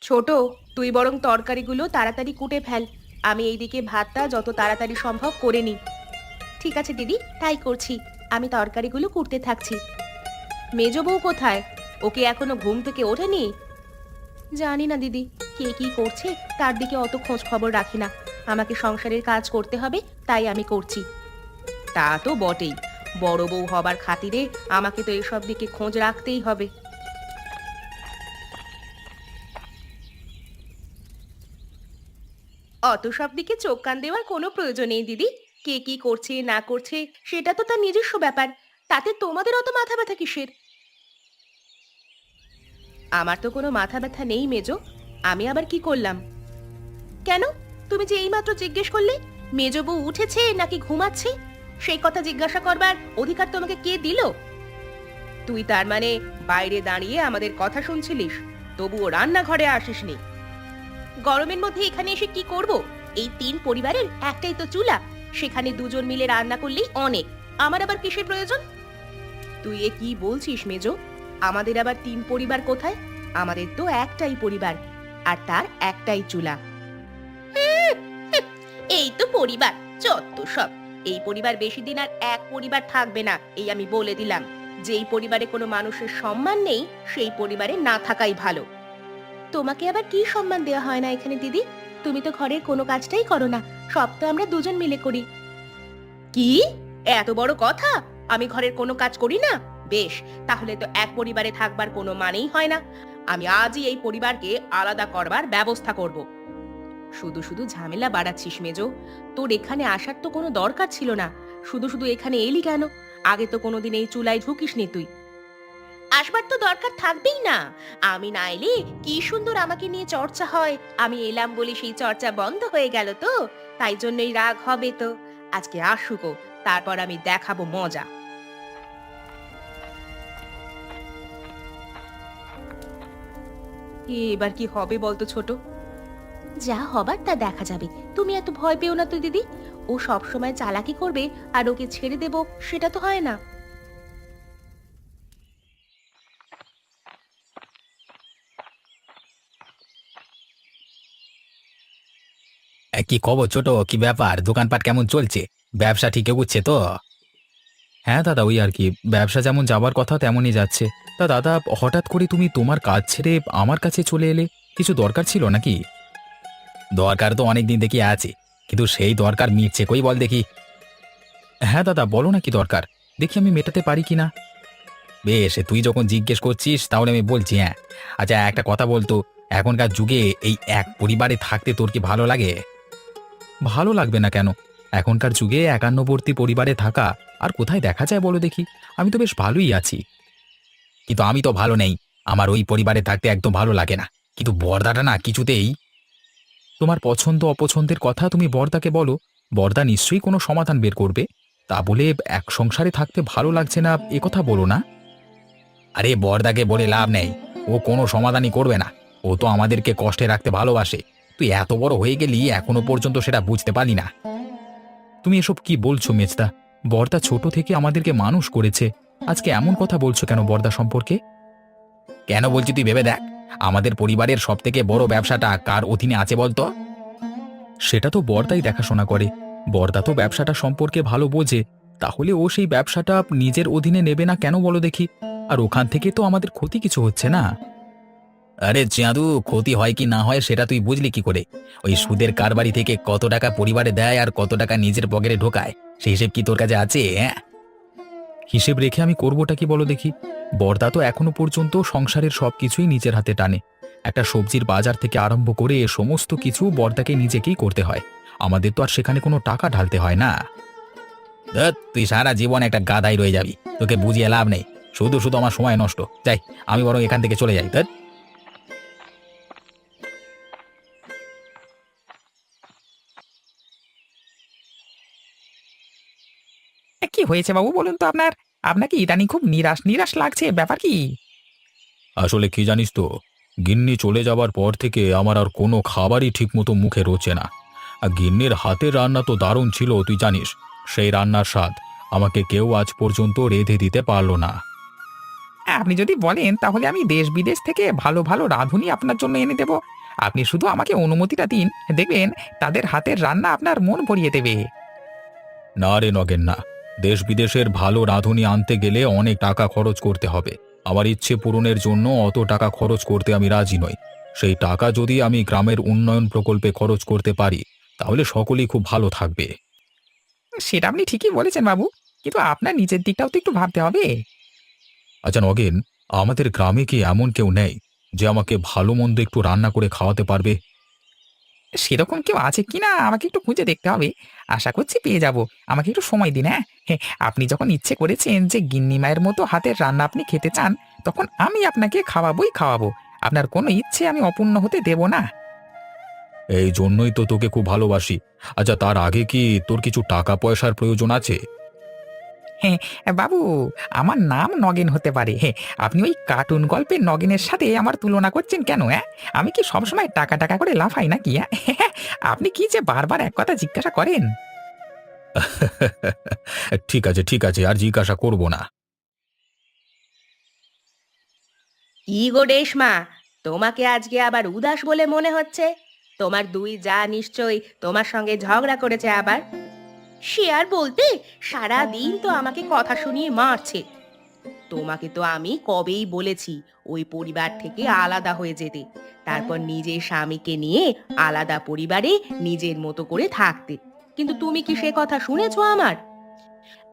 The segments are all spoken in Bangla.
ছোট, তুই বরং তরকারিগুলো তাড়াতাড়ি কুটে ফেল। আমি এইদিকে ভাতটা যত তাড়াতাড়ি সম্ভব করে নিই। ঠিক আছে দিদি, তাই করছি। আমি তরকারিগুলো কুটতে থাকছি। মেজো বউ কোথায়? ওকে এখনো ঘুম থেকে ওঠেনি? জানি না দিদি, কে কি করছে তার দিকে অত খোঁজ খবর রাখি না। আমাকে সংসারের কাজ করতে হবে, তাই আমি করছি। তা তো বটেই, বড় বউ হবার খাতিরে আমাকে তো এসব দিকে খোঁজ রাখতেই হবে। অত সব দিকে চোখ কান দেওয়ার কোনো প্রয়োজন নেই দিদি। কে কি করছে না করছে সেটা তো তার নিজস্ব ব্যাপার। তাতে তোমাদের অত মাথা ব্যথা কিসের? আমার তো কোনো মাথা ব্যথা নেই মেজো। আমি আবার কি করলাম? কেন? তুমি যে এইমাত্র জিজ্ঞেস করলে মেজো বউ উঠেছে নাকি ঘুমাচ্ছে, সেই কথা জিজ্ঞাসা করবার অধিকার তোমাকে কে দিল? তুই তার মানে বাইরে দাঁড়িয়ে আমাদের কথা শুনছিলিস, তবুও রান্নাঘরে আসিসনি? গরমের মধ্যে এখানে এসে কি করব? এই তিন পরিবারের একটাই তো চুলা, সেখানে দুজন মিলে রান্না করলেই অনেক। আমার আবার কিসের প্রয়োজন? তুই এ কি বলছিস মেজো? আমাদের আবার তিন পরিবার কোথায়? আমাদের তো একটাই পরিবার, আর তার একটাই চুলা। এই তো পরিবার, যত সব। এই পরিবার বেশি দিন আর এক পরিবার থাকবে না, এই আমি বলে দিলাম। যেই পরিবারে কোনো মানুষের সম্মান নেই, সেই পরিবারে না থাকাই ভালো। তোমাকে আবার কি সম্মান দেওয়া হয় না এখানে দিদি? তুমি তো ঘরের কোনো কাজটাই করো না, সব তো আমরা দুজন মিলে করি। কি? এত বড় কথা? আমি ঘরের কোনো কাজ করি না? বেশ, তাহলে তো এক পরিবারে থাকবার কোনো মানেই হয় না। আমি আজই এই পরিবারকে আলাদা করবার ব্যবস্থা করব। শুধু শুধু ঝামেলা বাড়াচ্ছিস মেজো। তোর এখানে আসার তো কোনো দরকার ছিল না। শুধু শুধু এখানে এলি কেন? আগে তো কোনোদিন এই চুলায় ঢুকিসনি তুই। আসবার তো দরকার থাকবেই না। আমি না এলে কি সুন্দর আমাকে নিয়ে চর্চা হয়। আমি এলাম বলে সেই চর্চা বন্ধ হয়ে গেল তো, তাই জন্যই রাগ হবে তো। আজকে আসুকো, তারপর আমি দেখাবো মজা। এবার কি হবে বলতো ছোট? যা হবার তা দেখা যাবে। তুমি এত ভয় পেও না তো দিদি। ও সব সময় চালাকি করবে আর ওকে ছেড়ে দেব, সেটা তো হয় না। কি খবর ছোট? কি ব্যাপার? দোকানপাট কেমন চলছে? ব্যবসা ঠিক এগুচ্ছে তো? হ্যাঁ দাদা, ওই আর কি, ব্যবসা যেমন যাবার কথা তেমনই যাচ্ছে। তা দাদা, হঠাৎ করে তুমি তোমার কাজ ছেড়ে আমার কাছে চলে এলে, কিছু দরকার ছিল নাকি? দরকার তো অনেক দিন থেকে আছে, কিন্তু সেই দরকার মিটছে কই বল দেখি। হ্যাঁ দাদা, বলো না কি দরকার, দেখি আমি মেটাতে পারি কিনা। বেশ, তুই যখন জিজ্ঞেস করছিস তাহলে আমি বলছি। হ্যাঁ, আচ্ছা একটা কথা বলতো, এখনকার যুগে এই এক পরিবারে থাকতে তোর কি ভালো লাগে? ভালো লাগবে না কেন? এখনকার যুগে একান্নবর্তী পরিবারে থাকা আর কোথায় দেখা যায় বলো দেখি। আমি তো বেশ ভালোই আছি। কিন্তু আমি তো ভালো নেই, আমার ওই পরিবারে থাকতে একদম ভালো লাগে না। কিন্তু বর্দাটা না কিছুতেই। তোমার পছন্দ অপছন্দের কথা তুমি বর্দাকে বলো, বর্দা নিশ্চয়ই কোনো সমাধান বের করবে। তা বলে এক সংসারে থাকতে ভালো লাগছে না এ কথা বলো না। আরে বর্দাকে বলে লাভ নেই, ও কোনো সমাধানই করবে না। ও তো আমাদেরকে কষ্টে রাখতে ভালোবাসে। তুই এত বড় হয়ে গেলি এখনো পর্যন্ত সেটা বুঝতে পারলি না। তুমি এসব কি বলছো মেজদা? বর্দা ছোট থেকে আমাদেরকে মানুষ করেছে, আজকে এমন কথা বলছো কেন বর্দা সম্পর্কে? কেন বলছি তুই ভেবে দেখ, আমাদের পরিবারের সব থেকে বড় ব্যবসাটা কার অধীনে আছে বলতো? সেটা তো বর্দাই দেখাশোনা করে। বর্দা তো ব্যবসাটা সম্পর্কে ভালো বোঝে, তাহলে ও সেই ব্যবসাটা নিজের অধীনে নেবে না কেন বলো দেখি? আর ওখান থেকে তো আমাদের ক্ষতি কিছু হচ্ছে না। আরে চাঁদু, ক্ষতি হয় কি না হয় সেটা তুই বুঝলি কি করে? ওই সুদের কারবারি থেকে কত টাকা পরিবারে দেয় আর কত টাকা নিজের পকেটে ঢোকায়, সেই হিসেব কি তোর কাছে আছে? হ্যাঁ, হিসেব রেখে আমি করবোটা কি বলো দেখি? বর্দা তো এখনো পর্যন্ত সংসারের সবকিছুই নিজের হাতে টানে। একটা সবজির বাজার থেকে আরম্ভ করে সমস্ত কিছু বর্দাকে নিজেকেই করতে হয়। আমাদের তো আর সেখানে কোনো টাকা ঢালতে হয় না। ধ্যাৎ, তুই সারা জীবন একটা গাধাই রয়ে যাবি, তোকে বুঝিয়ে লাভ নেই। শুধু শুধু আমার সময় নষ্ট। যাই, আমি বরং এখান থেকে চলে যাই। ধ্যাৎ। কি হয়েছে বাবু বলুন তো আপনার? আপনাকে ইদানিং খুব নিরাশ নিরাশ লাগছে, ব্যাপার কি? আসলে কি জানিস তো, গিন্নি চলে যাবার পর থেকে আমার আর কোনো খাবারই ঠিকমতো মুখে রোচে না। আর গিন্নির হাতের রান্না তো দারুণ ছিল তুই জানিস, সেই রান্নার স্বাদ আমাকে কেউ আজ পর্যন্ত রেঁধে দিতে পারলো না। আপনি যদি বলেন তাহলে আমি দেশ বিদেশ থেকে ভালো ভালো রাঁধুনি আপনার জন্য এনে দেব। আপনি শুধু আমাকে অনুমতিটা দিন, দেখবেন তাদের হাতের রান্না আপনার মন ভরিয়ে দেবে। না রে নগেন, না। দেশ বিদেশের ভালো রাঁধুনি আনতে গেলে অনেক টাকা খরচ করতে হবে। আমার ইচ্ছে পূরণের জন্য অত টাকা খরচ করতে আমি রাজি নই। সেই টাকা যদি আমি গ্রামের উন্নয়ন প্রকল্পে খরচ করতে পারি, তাহলে সকলেই খুব ভালো থাকবে। সেটা আপনি ঠিকই বলেছেন বাবু, কিন্তু আপনার নিজের দিকটাও তো একটু ভাবতে হবে। আচ্ছা নগেন, আমাদের গ্রামে কি এমন কেউ নেই যে আমাকে ভালো মন্দ একটু রান্না করে খাওয়াতে পারবে? সেরকম কেউ আছে কিনা আমাকে একটু খুঁজে দেখতে হবে। আশা করছি পেয়ে যাব। আমাকে একটু সময় দিন, হ্যাঁ? হ্যাঁ, আপনি যখন ইচ্ছে করেছেন যে গিন্নি মায়ের মতো হাতের রান্না আপনি খেতে চান, তখন আমি আপনাকে খাওয়াবোই খাওয়াবো। আপনার কোনো ইচ্ছে আমি অপূর্ণ হতে দেব না। এই জন্যই তো তোকে খুব ভালোবাসি। আচ্ছা, তার আগে কি তোর কিছু টাকা পয়সার প্রয়োজন আছে? হ্যাঁ, বাবু, আমার নাম নগেন হতে পারে। হ্যাঁ, আপনি ওই কার্টুন গল্পের নগেনের সাথে আমার তুলনা করছেন কেন, হ্যাঁ? আমি কি সবসময় টাকা টাকা করে লাফাই নাকি, হ্যাঁ? আপনি কি যে বারবার এক কথা জিজ্ঞাসা করেন? ঠিক আছে, ঠিক আছে, আর জিজ্ঞাসা করব না। কি গো রেশমা, তোমাকে আজকে আবার উদাস বলে মনে হচ্ছে। তোমার দুই যা নিশ্চয়ই তোমার সঙ্গে ঝগড়া করেছে আবার। সে আর বলতে, সারা দিন তো আমাকে কথা শুনিয়ে মারছে। তোমাকে তো আমি কবেই বলেছি ওই পরিবার থেকে আলাদা হয়ে যেতে, তারপর নিজের স্বামীকে নিয়ে আলাদা পরিবারে নিজের মতো করে থাকতে। কিন্তু তুমি কি সে কথা শুনেছো আমার?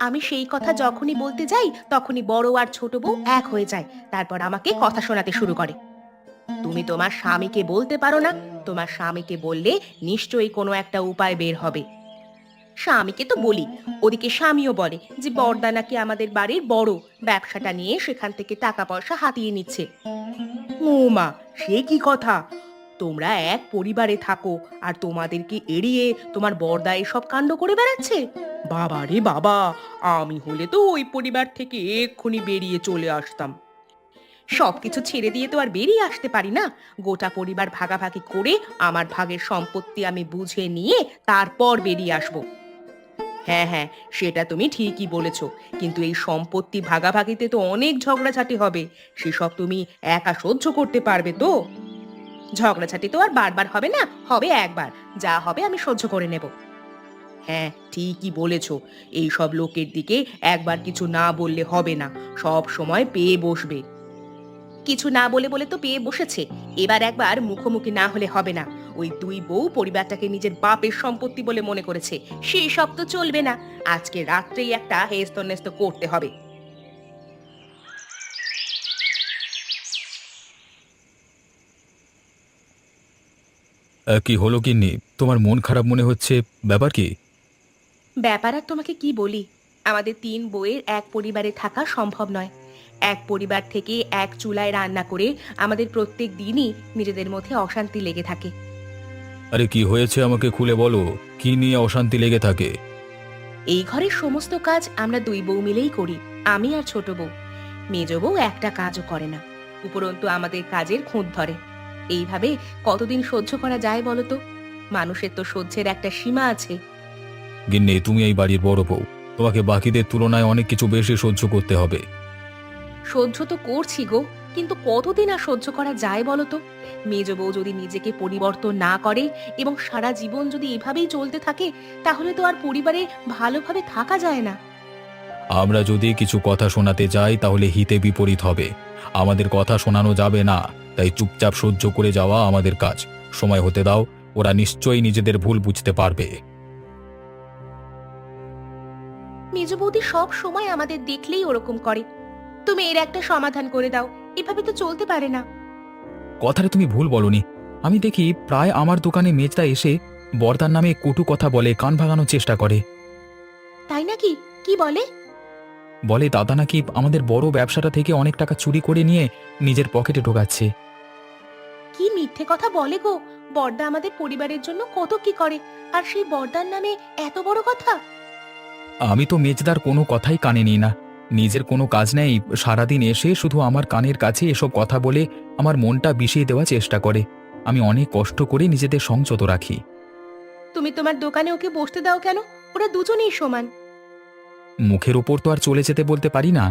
আমি সেই কথা যখনই বলতে যাই তখনই বড় আর ছোট বউ এক হয়ে যায়, তারপর আমাকে কথা শোনাতে শুরু করে। তুমি তোমার স্বামীকে বলতে পারো না? তোমার স্বামীকে বললে নিশ্চয়ই কোনো একটা উপায় বের হবে। স্বামীকে তো বলি, ওদিকে স্বামীও বলে যে বড়দা নাকি আমাদের বাড়ির বড়, ব্যবসাটা নিয়ে সেখান থেকে টাকা পয়সা হাতিয়ে নিচ্ছে। ও মা, সে কি কথা! তোমরা এক পরিবারে থাকো আর তোমাদেরকে এড়িয়ে তোমার বড়দা এসব কাণ্ড করে বেড়াচ্ছে? বাবা রে বাবা, আমি হলে তো ওই পরিবার থেকে এক্ষুনি বেরিয়ে চলে আসতাম। সবকিছু ছেড়ে দিয়ে তো আর বেরিয়ে আসতে পারি না। গোটা পরিবার ভাগাভাগি করে আমার ভাগের সম্পত্তি আমি বুঝে নিয়ে তারপর বেরিয়ে আসবো। হ্যাঁ হ্যাঁ, সেটা তুমি ঠিকই বলেছো, কিন্তু এই সম্পত্তি ভাগাভাগিতে তো অনেক ঝগড়াঝাটি হবে। সেসব তুমি একা সহ্য করতে পারবে তো? ঝগড়াঝাটি তো আর বারবার হবে না, হবে একবার। যা হবে আমি সহ্য করে নেব। হ্যাঁ, ঠিকই বলেছো। এই সব লোকের দিকে একবার কিছু না বললে হবে না, সব সময় পেয়ে বসবে। কিছু না বলে বলে তো পেয়ে বসেছে, এবার একবার মুখোমুখি না হলে হবে না। ওই দুই বউ পরিবারটাকে নিজের বাপের সম্পত্তি বলে মনে করেছে, সেই সব তো চলবে না। আজকে রাত্রেই একটা হেস্তনেস্ত করতে হবে। কি হলো গিন্নি? তোমার মন খারাপ মনে হচ্ছে, ব্যাপার কি? ব্যাপার আর তোমাকে কি বলি, আমাদের তিন বউয়ের এক পরিবারে থাকা সম্ভব নয়। এক পরিবার থেকে এক চুলায় রান্না করে আমাদের প্রত্যেক দিনই নিজেদের মধ্যে অশান্তি লেগে থাকে। আরে কি হয়েছে আমাকে খুলে বলো। কি নিয়ে অশান্তি লেগে থাকে? এই ঘরের সমস্ত কাজ আমরা দুই বউ মিলেই করি, আমি আর ছোট বউ। মেজ বউ একটা কাজও করে না, উপরন্তু আমাদের কাজের খুঁত ধরে। এইভাবে কতদিন সহ্য করা যায় বলো তো? মানুষের তো সহ্যের একটা সীমা আছে। গিন্নি, তুমি এই বাড়ির বড় বউ। তোমাকে বাকিদের তুলনায় অনেক কিছু বেশি সহ্য করতে হবে। সহ্য তো করছি গো, কিন্তু কতদিন আর সহ্য করা যায় বলো তো? মেজ বউ যদি নিজেকে পরিবর্তন না করে এবং সারা জীবন যদি এভাবেই চলতে থাকে, তাহলে তো আর পরিবারে ভালোভাবে থাকা যায় না। আমরা যদি কিছু কথা শোনাতে যাই তাহলে হিতে বিপরীত হবে। আমাদের কথা শোনানো যাবে না, তাই চুপচাপ সহ্য করে যাওয়া আমাদের কাজ। সময় হতে দাও, ওরা নিশ্চয়ই নিজেদের ভুল বুঝতে পারবে। মেজ বৌদি সব সময় আমাদের দেখলেই ওরকম করে। তুমি এর একটা সমাধান করে দাও, এভাবে তো চলতে পারে না। কথাটা তুমি ভুল বলনি। আমি দেখি প্রায় আমার দোকানে মেজদা এসে বর্দার নামে কটু কথা বলে, কান ভাঙানোর চেষ্টা করে। তাই নাকি? কি বলে? বলে দাদা নাকি আমাদের বড় ব্যবসাটা থেকে অনেক টাকা চুরি করে নিয়ে নিজের পকেটে ঢোকাচ্ছে। কি মিথ্যে কথা বলে গো! বড়দা আমাদের পরিবারের জন্য কত কি করে, আর সেই বড়দার নামে এত বড় কথা! আমি তো মেজদার কোনো কথাই কানে নিই না। নিজের কোনো কাজ নেই, সারাদিন এসে শুধু আমার কানের কাছে এসব কথা বলে আমার মনটা বিষিয়ে দেওয়ার চেষ্টা করে। আমি অনেক কষ্ট করে নিজেদের সংযত রাখি। তুমি তোমার দোকানে ওকে বসতে দাও কেন? ওরা দুজনেই সমান। মুখের ওপর তো আর চলে যেতে বলতে পারি না।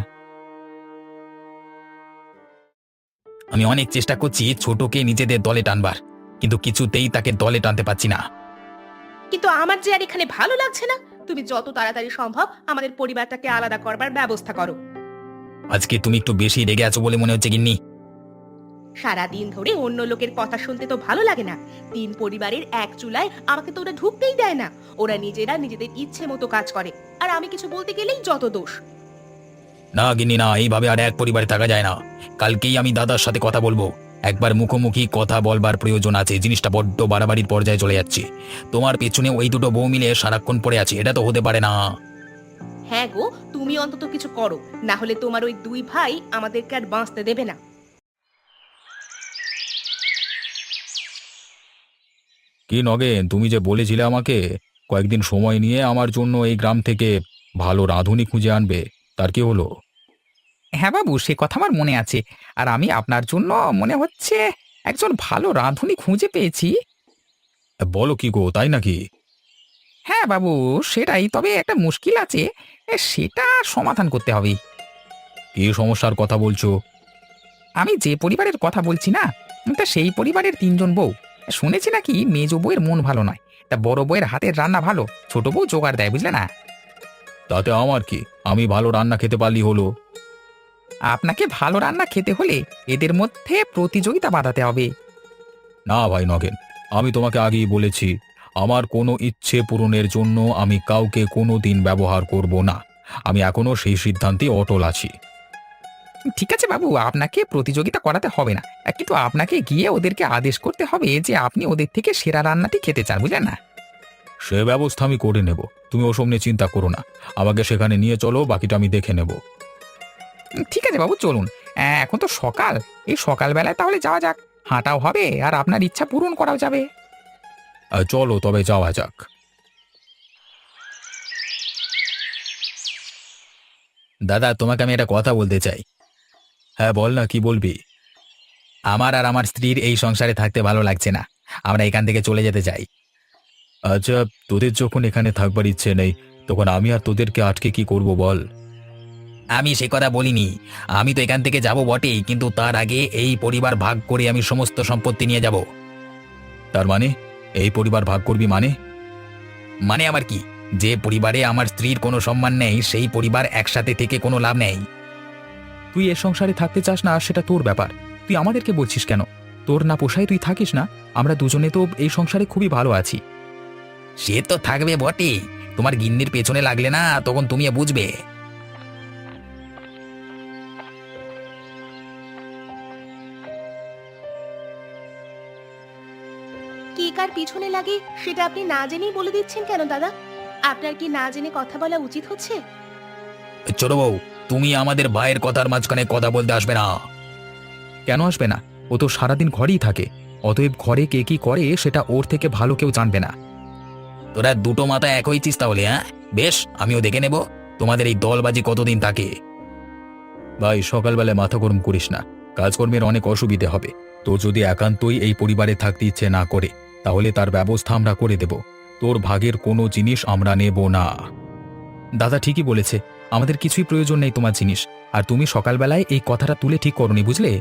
আমি অনেক চেষ্টা করছি ছোটকে নিজেদের দলে টানবার, কিন্তু কিছুতেই তাকে দলে টানতে পারছি না। কিন্তু আমার যে আর এখানে ভালো লাগছে না। তুমি যত তাড়াতাড়ি সম্ভব আমাদের পরিবারটাকে আলাদা করবার ব্যবস্থা করো। আজকে তুমি একটু বেশি রেগে আছো বলে মনে হচ্ছে গিন্নি। সারাদিন ধরে অন্য লোকের কথা শুনতে তো ভালো লাগে না। তিন পরিবারের এক চুলায় আমাকে তো ওরা ঢুকতেই দেয় না। ওরা নিজেরা নিজেদের ইচ্ছে মতো কাজ করে, আর আমি কিছু বলতে গেলেই যত দোষ। না গিন্নি না, এইভাবে আর এক পরিবারে থাকা যায় না। কালকেই আমি দাদার সাথে কথা বলবো। একবার মুখোমুখি কথা বলবার প্রয়োজন আছে, জিনিসটা বড্ড বাড়াবাড়ির পর্যায়ে চলে যাচ্ছে। তোমার পেছনে ওই দুটো বউ মিলে সারাক্ষণ পড়ে আছে, এটা তো হতে পারে না। হ্যাঁ গো, তুমি অন্তত কিছু করো, না হলে তোমার ওই দুই ভাই আমাদেরকে আর বাঁচতে দেবে না। কি নগেন, তুমি যে বলেছিলে আমাকে কয়েকদিন সময় নিয়ে আমার জন্য এই গ্রাম থেকে ভালো রাঁধুনি খুঁজে আনবে, তার কি হলো? হ্যাঁ বাবু, সে কথা আমার মনে আছে। আর আমি আপনার জন্য মনে হচ্ছে একজন ভালো রাঁধুনি খুঁজে পেয়েছি। বলো কি গো, তাই নাকি? হ্যাঁ বাবু, সেটাই। তবে একটা মুশকিল আছে, সেটা সমাধান করতে হবে। কি সমস্যার কথা বলছো? আমি যে পরিবারের কথা বলছি না, তা সেই পরিবারের তিনজন বউ। শুনেছি নাকি মেজ বউয়ের মন ভালো নয়, তা বড় বউয়ের হাতের রান্না ভালো, ছোট বউ জোগাড় দেয়, বুঝলে না? তাতে আমার কি, আমি ভালো রান্না খেতে পারলি হলো। আপনাকে ভালো রান্না খেতে হলে এদের মধ্যে প্রতিযোগিতা বাঁধাতে হবে। না ভাই নগেন, আমি তোমাকে আগেই বলেছি, আমার কোনো ইচ্ছে পূরণের জন্য আমি কাউকে কোনো দিন ব্যবহার করব না। আমি এখনো সেই সিদ্ধান্তে অটল আছি। ঠিক আছে বাবু, আপনাকে প্রতিযোগিতা করাতে হবে না, কিন্তু আপনাকে গিয়ে ওদেরকে আদেশ করতে হবে যে আপনি ওদের থেকে সেরা রান্নাটি খেতে চান, বুঝলেন না? সে ব্যবস্থা আমি করে নেব, তুমি ওসব নিয়ে চিন্তা করো না। আমাকে সেখানে নিয়ে চলো, বাকিটা আমি দেখে নেব। ঠিক আছে বাবু, চলুন। এখন তো সকাল, এই সকালবেলায় তাহলে যাওয়া যাক। হাঁটাও হবে আর আপনার ইচ্ছা পূরণ করাও যাবে। চলো তবে যাওয়া যাক। দাদা, তোমাকে আমি একটা কথা বলতে চাই। হ্যাঁ বল না, কি বলবি? আমার আর আমার স্ত্রীর এই সংসারে থাকতে ভালো লাগছে না, আমরা এখান থেকে চলে যেতে চাই। আচ্ছা, তোদের যখন এখানে থাকবার ইচ্ছে নেই, তখন আমি আর তোদেরকে আটকে কি করব বল? আমি সে কথা বলিনি। আমি তো এখান থেকে যাব বটেই, কিন্তু তার আগে এই পরিবার ভাগ করে আমি সমস্ত সম্পত্তি নিয়ে যাব। তার মানে এই পরিবার ভাগ করবি মানে? মানে আমার কি, যে পরিবারে আমার স্ত্রীর কোনো সম্মান নেই সেই পরিবার একসাথে থেকে কোনো লাভ নেই। তুই এ সংসারে থাকতে চাস না, সেটা তোর ব্যাপার। তুই আমাদেরকে বলছিস কেন? তোর না পোষায় তুই থাকিস না, আমরা দুজনে তো এই সংসারে খুবই ভালো আছি। সে তো থাকবে বটেই, তোমার গিন্নির পেছনে লাগলে না তখন তুমি বুঝবে। কে কার পিছনে লাগে সেটা আপনি না জেনেই বলে দিচ্ছেন কেন দাদা? আপনার কি না জেনে কথা বলা উচিত হচ্ছে? ছোট বউ, তুমি আমাদের ভাইয়ের কথার মাঝখানে কথা বলতে আসবে না। কেন আসবে না? ও তো সারাদিন ঘরেই থাকে, অতএব ঘরে কে কি করে সেটা ওর থেকে ভালো কেউ জানবে না। তোরা দুটো মাথা এক হয়েছিস তাহলে? হ্যাঁ বেশ, আমিও দেখে নেব তোমাদের এই দলবাজি কতদিন থাকে। ভাই, সকালবেলায় মাথা গরম করিস না, কাজকর্মের অনেক অসুবিধে হবে। তোর যদি একান্তই এই পরিবারে থাকতে ইচ্ছে না করে, তাহলে তার ব্যবস্থা আমরা করে দেব। তোর ভাগের কোনো জিনিস আমরা নেব না। দাদা ঠিকই বলেছে, আমাদের কিছুই প্রয়োজন নেই তোমার জিনিস। আর তুমি সকালবেলায় এই কথাটা তুলে ঠিক করনি, বুঝলে?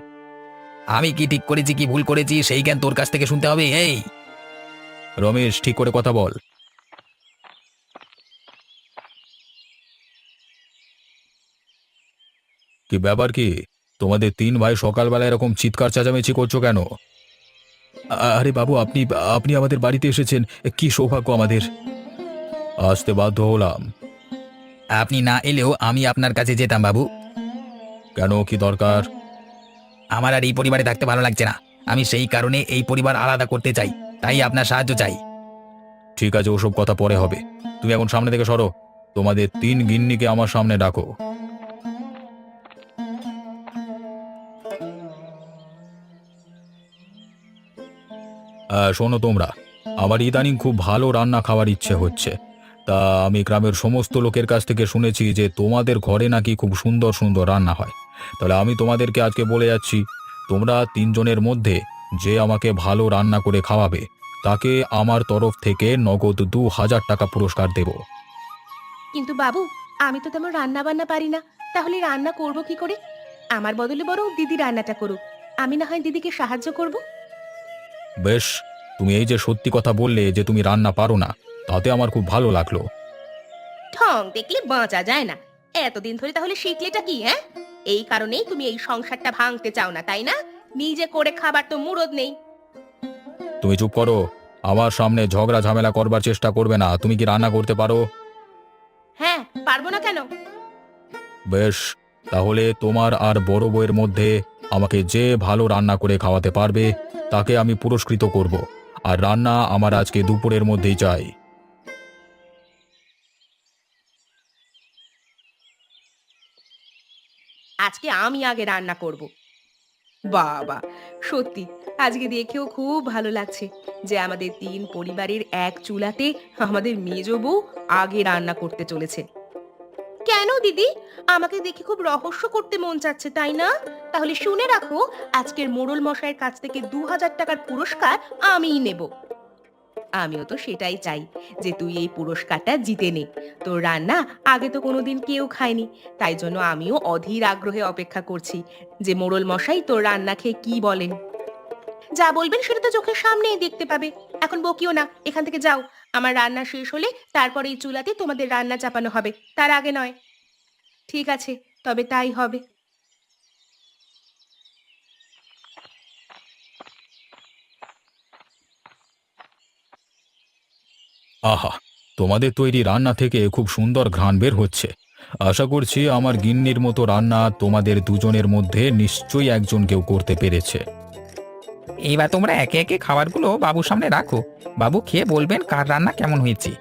আমি কি ঠিক করেছি কি ভুল করেছি সেই জ্ঞান তোর কাছ থেকে শুনতে হবে। এই রমেশ, ঠিক করে কথা বল। কি ব্যাপার কি, তোমাদের তিন ভাই সকালবেলা এরকম চিৎকার চেঁচামেচি করছো কেন? আরে বাবু, আপনি আপনি আমাদের বাড়িতে এসেছেন, কি সৌভাগ্য আমাদের। আসতে বাধ্য হলাম। আপনি না এলেও আমি আপনার কাছে যেতাম বাবু। কেন, কি দরকার? আমার আর এই পরিবারে থাকতে ভালো লাগছে না, আমি সেই কারণে এই পরিবার আলাদা করতে চাই, তাই আপনার সাহায্য চাই। ঠিক আছে, ওসব কথা পরে হবে। তুমি এখন সামনে থেকে সরো, তোমাদের তিন গিন্নিকে আমার সামনে ডাকো। শোনো তোমরা, আমার ইদানিং খুব ভালো রান্না খাওয়ার ইচ্ছে হচ্ছে। তা আমি গ্রামের সমস্ত লোকের কাছ থেকে শুনেছি যে তোমাদের ঘরে নাকি খুব সুন্দর সুন্দর রান্না হয়। তাহলে আমি তোমাদেরকে আজকে বলে যাচ্ছি, তোমরা তিনজনের মধ্যে যে আমাকে ভালো রান্না করে খাওয়াবে, তাকে আমার তরফ থেকে নগদ ২,০০০ টাকা পুরস্কার দেব। কিন্তু বাবু, আমি তো তেমন রান্না বান্না পারি না, তাহলে রান্না করব কি করে? আমার বদলে বরং দিদি রান্নাটা করুক। আমি না হয় দিদিকে সাহায্য করব। বেশ, তুমি এই যে সত্যি কথা বললে যে তুমি রান্না পারো না, তাতে আমার খুব ভালো লাগলো। ঠং দেখলে বাঁচা যায় না। এতদিন ধরে তাহলে শিখলেটা কি, হ্যাঁ? এই কারণেই তুমি এই সংসারটা ভাঙতে চাও না, তাই না? নিজে করে খাবার তো মুরদ নেই। তুমি চুপ করো। আমার সামনে ঝগড়া ঝামেলা করবার চেষ্টা করবে না। তুমি কি রান্না করতে পারো? হ্যাঁ, পারবো না কেন? বেশ, তাহলে তোমার আর বড় বউয়ের মধ্যে আমাকে যে ভালো রান্না করে খাওয়াতে পারবে তাকে আমি পুরস্কৃত করব। আর রান্না আমার আজকে দুপুরের মধ্যেই চাই। আজকে আমি আগে রান্না করব। বাবা, সত্যি আজকে দেখেও খুব ভালো লাগছে যে আমাদের তিন পরিবারের এক চুলাতে আমাদের মেজ বউ আগে রান্না করতে চলেছে। কেন দিদি, আমাকে দেখে খুব রহস্য করতে মন চাচ্ছে, তাই না? তাহলে শুনে রাখো, আজকের মোড়ল মশাইয়ের কাছ থেকে 2000 টাকার পুরস্কার আমিই নেব। আমিও তো সেটাই চাই যে তুই এই পুরস্কারটা জিতে নে। তোর রান্না আগে তো কোনোদিন কেউ খায়নি, তাই জন্য আমিও অধীর আগ্রহে অপেক্ষা করছি যে মোড়ল মশাই তোর রান্না খেয়ে কি বলেন। যা বলবেন সেটা তো চোখের সামনেই দেখতে পাবে। এখন বকিও না, এখান থেকে যাও। আমার রান্না শেষ হলে তারপরে এই চুলাতে তোমাদের রান্না চাপানো হবে, তার আগে নয়। ঠিক আছে, তবে তাই হবে। আহা, তোমাদের তৈরি রান্না থেকে খুব সুন্দর ঘ্রাণ বের হচ্ছে। আশা করছি আমার গিন্নির মতো রান্না তোমাদের দুজনের মধ্যে নিশ্চয়ই একজন কেউ করতে পেরেছে। এইবার তোমরা একে একে খাবারগুলো বাবুর সামনে রাখো। বাবু খেয়ে বলবেন কার রান্না কেমন হয়েছে।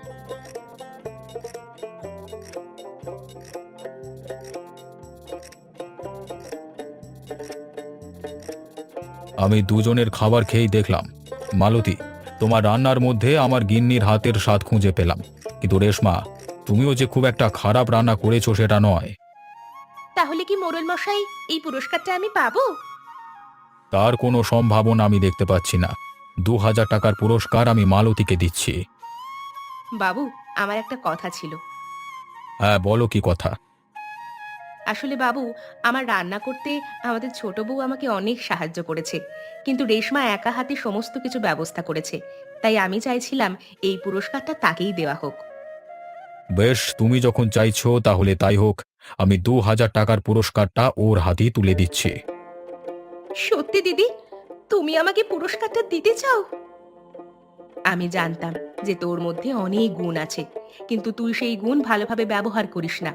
আমি দুজনের খাবার খেয়েই দেখলাম, মালতী, তোমার রান্নার মধ্যে আমার গিন্নির হাতের স্বাদ খুঁজে পেলাম। কিন্তু রেশমা, তুমিও যে খুব একটা খারাপ রান্না করেছো সেটা নয়। তাহলে কি মোড়ল মশাই, এই পুরস্কারটা আমি পাবো? তার কোনো সম্ভাবনা আমি দেখতে পাচ্ছি না। 2000 টাকার পুরস্কার আমি মালতীকে দিচ্ছি। বাবু, আমার একটা কথা ছিল। হ্যাঁ, বলো কি কথা? আসলে বাবু, আমার রান্না করতে আমাদের ছোট বউ আমাকে অনেক সাহায্য করেছে, কিন্তু রেশমা একা হাতে সমস্ত কিছু ব্যবস্থা করেছে। তাই আমি চাইছিলাম এই পুরস্কারটা তাকেই দেওয়া হোক। বেশ, তুমি যখন চাইছো তাহলে তাই হোক। আমি 2000 টাকার পুরস্কারটা ওর হাতেই তুলে দিচ্ছি। সত্যি দিদি, তুমি আমাকে পুরস্কারটা দিতে চাও? আমি জানতাম যে তোর মধ্যে অনেক গুণ আছে, কিন্তু তুই সেই গুণ ভালোভাবে ব্যবহার করিস না।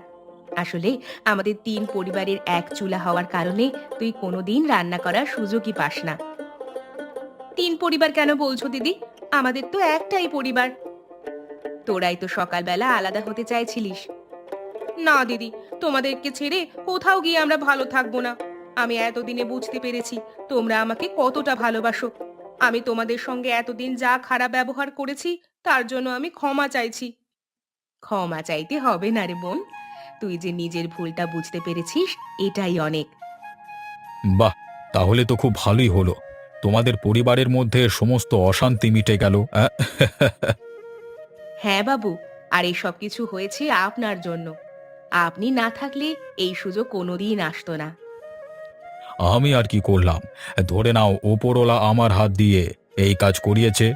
আসলে আমাদের তিন পরিবারের এক চুলা হওয়ার কারণে তুই কোনোদিন রান্না করার সুযোগই পাস না। তিন পরিবার কেন বলছো দিদি? আমাদের তো একটাই পরিবার। তোরাই তো সকালবেলা আলাদা হতে চাইছিলিস। না দিদি, তোমাদেরকে ছেড়ে কোথাও গিয়ে আমরা ভালো থাকবো না। আমি এতদিনে বুঝতে পেরেছি তোমরা আমাকে কতটা ভালোবাসো। আমি তোমাদের সঙ্গে এতদিন যা খারাপ ব্যবহার করেছি তার জন্য আমি ক্ষমা চাইছি। ক্ষমা চাইতে হবে না রে বোন, তুই যে নিজের ভুলটা বুঝতে পেরেছিস এটাই অনেক। বাহ, তাহলে তো খুব ভালোই হলো। তোমাদের পরিবারের মধ্যে সমস্ত অশান্তি মিটে গেল। হ্যাঁ বাবু, আর এই সব কিছু হয়েছে আপনার জন্য। আপনি না থাকলে এই সুযোগ কোনোদিন আসতো না। আমি আর কি করলাম? ধরে নাও ওপরওয়ালা আমার হাত দিয়ে এই কাজ করিয়েছে।